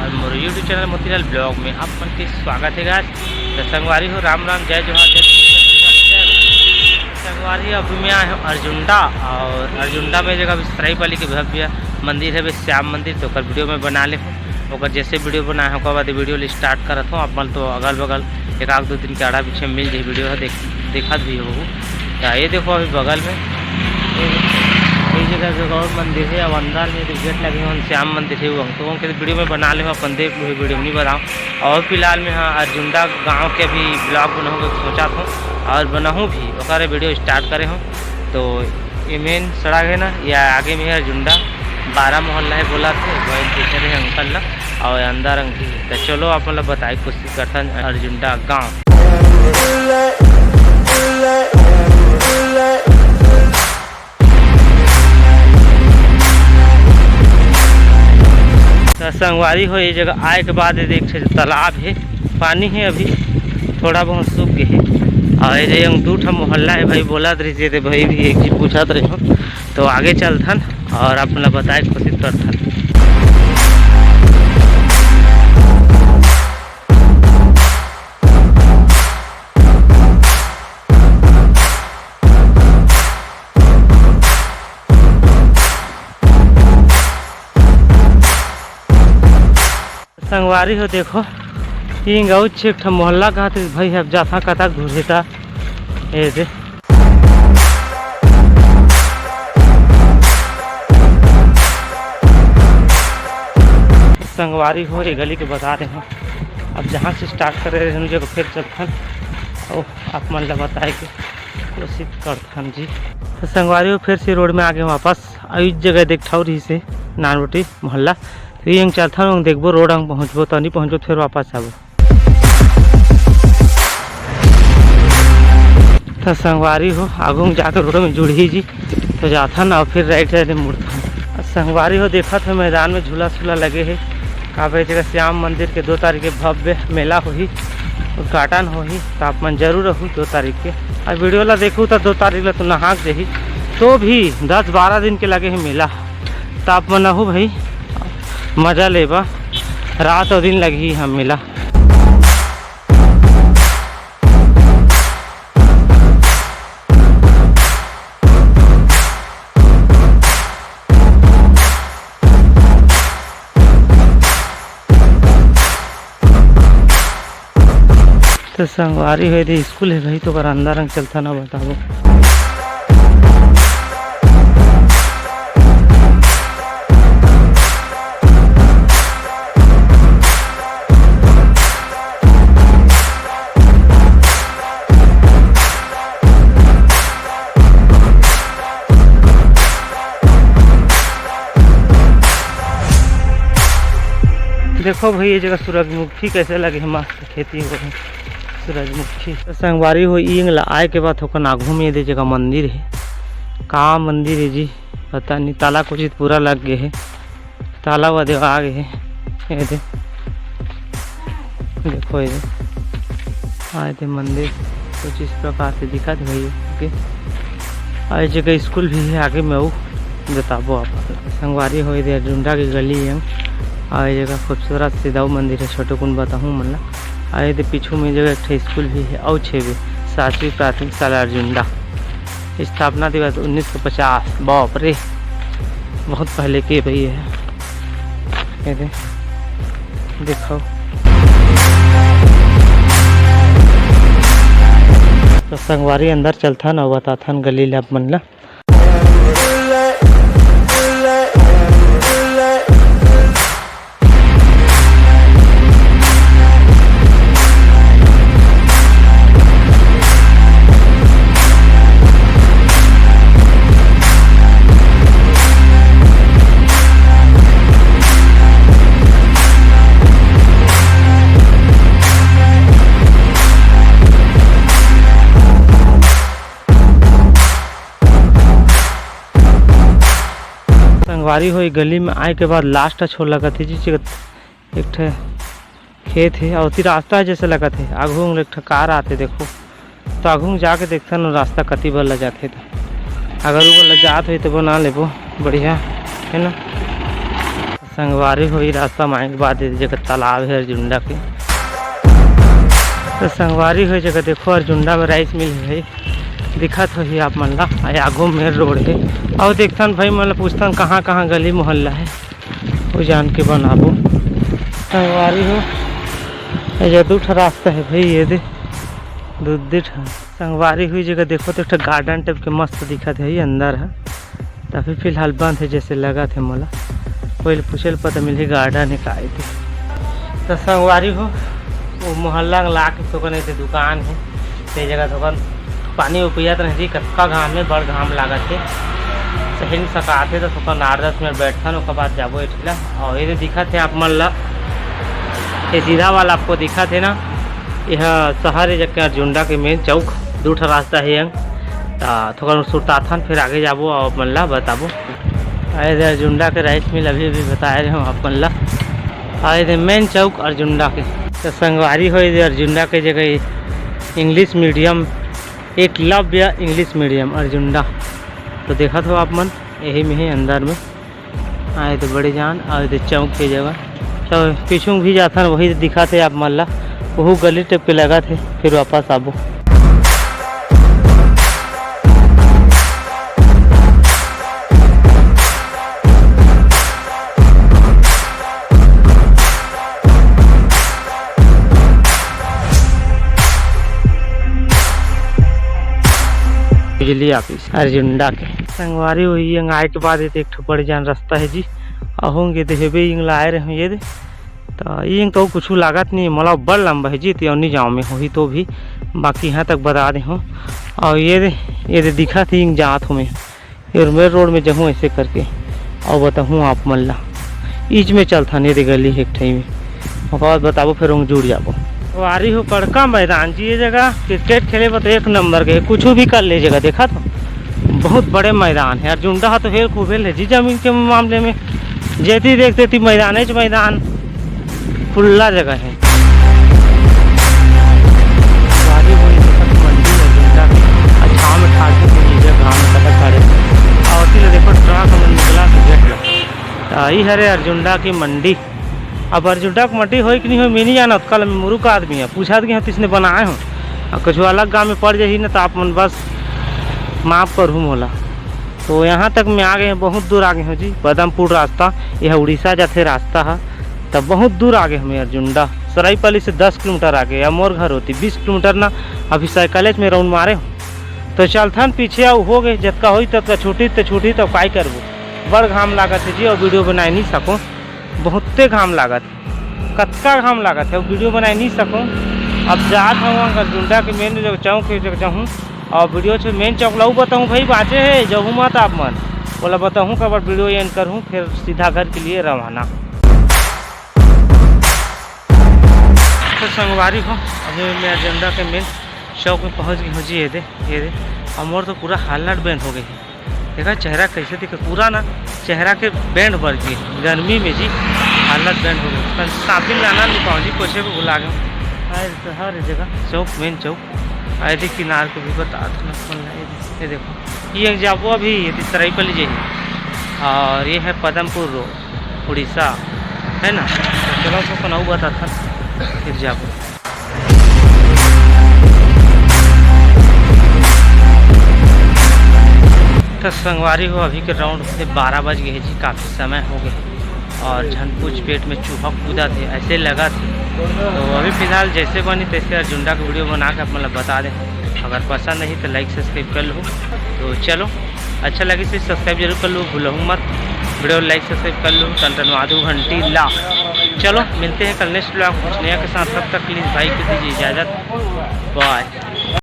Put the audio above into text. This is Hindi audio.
और मोर यूट्यूब चैनल मोतीलाल ब्लॉग में आप मन के स्वागत है। गाइस तो संगवारी हो राम राम जय जोहार जय संगवारी। अभी मैं आया हूँ अर्जुंडा और अर्जुंडा में जगह सराई वाली के भव्य मंदिर है श्याम मंदिर। तो कल वीडियो में बना ले हूँ और जैसे वीडियो बनाया हूँ बाद वीडियो स्टार्ट करत हूँ। आप मन तो अगल बगल एक आध दो दिन के आड़ा पीछे मिल जाए वीडियो है देखा भी हो। ये देखो अभी बगल में कई जगह जो और मंदिर है अब अंदर में तो गेट लगे हैं श्याम मंदिर है वो तो उनके वीडियो में बना ले अपन देख वीडियो नहीं बनाऊँ। और फिलहाल में हाँ अर्जुंडा गांव के भी ब्लॉग बनाऊँगा सोचा था और बनाऊँ भी और वीडियो स्टार्ट करे हूँ। तो ये मेन सड़क है ना या आगे में है अर्जुंडा 12 मोहल्ला है बोला थे वही देखे रहे अंकल ना और अंदर अंगी। तो चलो आप मतलब बताए कोशिश करता अर्जुंडा गाँव। संगवारी हो ये जगह आए के बाद देख तालाब है पानी है अभी थोड़ा बहुत सूख गए है। और ये दूठा मोहल्ला है भाई बोला रही थे भाई भी एक चीज पूछा रहे हो। तो आगे चलथन और अपना बताए कोशिश करथन। संगवारी हो देखो हिंग एक मोहल्ला कहा थे भाई अब जाथा कथा घूरेता ऐसे संगवारी हो ये गली के बता रहे हैं। अब जहाँ से स्टार्ट कर रहे हैं जगह फिर चलथन और आप मन ला बताए कि कोशिश करथन जी। तो संगवारी हो फिर से रोड में आगे वापस इस जगह देखा रही से नानवटी मोहल्ला तो ये चलथन देखबो रोड अंग पहुँचबो तो नहीं पहुँचबो फिर वापस आबो। तो संगवारी हो आगू में जाकर रोड में जुड़ी जी तो जाथन और फिर राइट साइड में मुड़थन। संगवारी हो देखा था मैदान में झूला झूला लगे है काफ़ी जगह श्याम मंदिर के 2 तारीख के भव्य मेला होही उद्घाटन होही। तो आप मन जरूर रहूँ 2 तारीख के और वीडियो ला देखूँ तो 2 तारीख ला तो नहा दही तो भी 10-12 दिन के लगे है मेला। तो आप मन रहूँ भाई मजा लेबा रात और दिन लगी हम मेला। तो संगवारी है थे स्कूल है भाई तो कर अंदर रंग चलता ना बताओ। देखो भाई ये जगह सूरजमुखी कैसे लगे है मस्त खेती हो रही सूरजमुखी। तो संगवारी हो इंग ला आए के बाद होकर नागू में ये जगह मंदिर है कहाँ मंदिर है जी पता नहीं। ताला कुछ पूरा लग गए है ताला वादे आ गए है ये देखो ये आए थे मंदिर कुछ इस प्रकार से दिखा थे भाई ओके। और जगह स्कूल भी है आगे में वो बताबो आप। संगवारी हो अर्जुंडा की गली है और ये जगह खूबसूरत सीधा मंदिर है छोटे कुन बताऊँ मतलब। आए थे पीछू में जगह एक स्कूल भी है और 6वीं 7वीं प्राथमिक शाला अर्जुंडा स्थापना दिवस 1950 बाप रे बहुत पहले के भाई है ये देखो। तो संगवारी अंदर चलता ना बताथन गली ला मन ला। संगवारी हो गली में आए के बाद लास्ट छोड़ लगा थी जी एक खेत है और रास्ता है जैसे लगा थे आगू में एक कार आते देखो। तो आगू में जाके देखते ना रास्ता कति बल ल जाते तो अगर वो ल जात हो तो बना लेबो बढ़िया है ना। संगवारी हुई रास्ता मांगे के बाद जगह तालाब है अर्जुंडा के। तो संगवारी हुई जगह देखो अर्जुंडा में राइस मिल है दिखत हो आप मन ला। आगो मेन रोड है और देखथन भाई मतलब पूछतन कहाँ कहाँ गली मोहल्ला है वो जान के बनाबो। संगवारी हो ये 2 रास्ता है भाई, ये दे 2 संगवारी हुई जगह देखो तो एक गार्डन टाइप के मस्त दिखत है अंदर है। तभी फिलहाल बंद है जैसे लगा थे मोला, कोई पूछे पता मिली गार्डन है का थे। तो संगवारी हो वो मोहल्ला ला के थोकन ऐसे दुकान है ते जगह थोकन पानी उपियत नहीं कतका घाम में बड़ घाम लागत है सही नहीं सकाते तो थोकन 8-10 मिनट बैठन उसके बाद जाबो एठला। और ये दिखत है आप मन ला ये सीधा वाला आपको दिखा थे ना, यह शहर है जगह अर्जुंडा के मेन चौक 2 रास्ता है यंग थोड़ा सुरताथन फिर आगे जाबो और मन ला बताबो। आए थे अर्जुंडा के राइस मिल अभी बता रहे हूँ आप मन ला। आए थे मेन चौक अर्जुंडा के। तो संगवारी हो अर्जुंडा के जगह English medium Eklavya English medium Arjunda. तो देखा तो आप मन यही में ही अंदर में आए थे बड़े जान आए थे चौक की जगह। तो पीछू भी जाता वही दिखा थे आप मन ला, वह गली टिप के लगा थे फिर वापस आबो। बिजली ऑफिस अर्जुंडा के। संगवारी हुई आए के बाद एक ठो बड़े जान रास्ता है जी होंगे तो हेबे इंग लाए रहे ये दे। तो इंग तो कुछ लागत नहीं मतलब बड़ लंबा है जी तो नहीं जाओ में हुई तो भी बाकी यहाँ तक बता दे हूँ। और ये दे दिखा थी इंग जात हूँ मैं ये मेरे रोड में जाऊँ ऐसे करके और बताऊँ आप मल्ला ईच में चलता नहीं दे गली एक ठई में और बताबो फिर उंग जुड़ जाबो। वारी हो कड़का मैदान जी ये जगह क्रिकेट खेले तो 1 नंबर के कुछ भी कर ले जगह देखा तो बहुत बड़े मैदान है। अर्जुंडा तो फिर खूबेल है जी जमीन के मामले में जैती देखते थी मैदान है मैदान खुला जगह है। वारी हुई मंडी अर्जुंडा छाव में ठाके घाम में कटा खड़े और देखो ट्रक में निकला गेट हरे अर्जुंडा की मंडी। अब अर्जुंडा की मंडी हो कि नहीं हो मैं नहीं जाना, कल मुरुख आदमी है पूछा कि किसने बनाए हो और कुछ अलग गाँव में पड़ जाही ना तो आप मन बस माफ़ करूँ मोला। तो यहाँ तक मैं आ गए हैं, बहुत दूर आ गए हैं जी। बदमपुर रास्ता यह उड़ीसा जाते रास्ता है तब बहुत दूर आ गए हमें अर्जुंडा। सराईपाली से 10 किलोमीटर आगे या मोर घर होती 20 किलोमीटर ना। अभी साइकिलेज में राउंड मारे हूँ तो चलथन पीछे आओ हो गए जतका हो तब छूटी तो छूटी तो काय करबो। बड़ घाम लागत है जी और वीडियो बना नहीं सकूँ, बहुते घाम लागत है कतका घाम लागत है वीडियो बना नहीं सकूँ। अब जात हूँ अर्जुंडा के मेन जगह चौक के जगह जाऊँ और वीडियो से मेन चौक लाऊ बताऊँ भाई बाँचे है जाऊँ मत आप मन बोला बताऊँ कब वीडियो एंड करूँ फिर सीधा घर के लिए रवाना। तो संगवारी हो अभी मैं अर्जुंडा के मेन चौक में पहुँच गई हूँ जी। ये दे और मोर तो पूरा हालत बैंड हो गई है। देखा चेहरा कैसे दिखे पूरा ना चेहरा के बैंड बढ़ गई गर्मी में जी हालत बैंड हो गई। साबिन लाना नहीं पाऊँ जी पोछे को भुला गए। हर जगह चौक मेन चौक आए थे किनार को भी बता ये देखो ये जाबो अभी ये सराईपाली जी और ये है पदमपुर रोड उड़ीसा है ना। तो चलो तो कनाऊ बता था फिर जाबो। तो संगवारी हो अभी के राउंड से 12 बज गए जी, काफ़ी समय हो गए और झनपूछ पेट में चूहा कूदा थे ऐसे लगा थे। तो अभी फ़िलहाल जैसे बनी तैसे अर्जुंडा का वीडियो बना के आप मतलब बता दें। अगर पसंद नहीं तो लाइक सब्सक्राइब कर लो। तो चलो अच्छा लगे तो सब्सक्राइब जरूर कर लो, भूलो मत वीडियो लाइक सब्सक्राइब कर लो, टनटनवा दो घंटी ला। चलो मिलते हैं कल नेक्स्ट ब्लॉग कुछ नया के साथ, तब तक प्लीज़ भाई को दीजिए इजाज़त, बाय।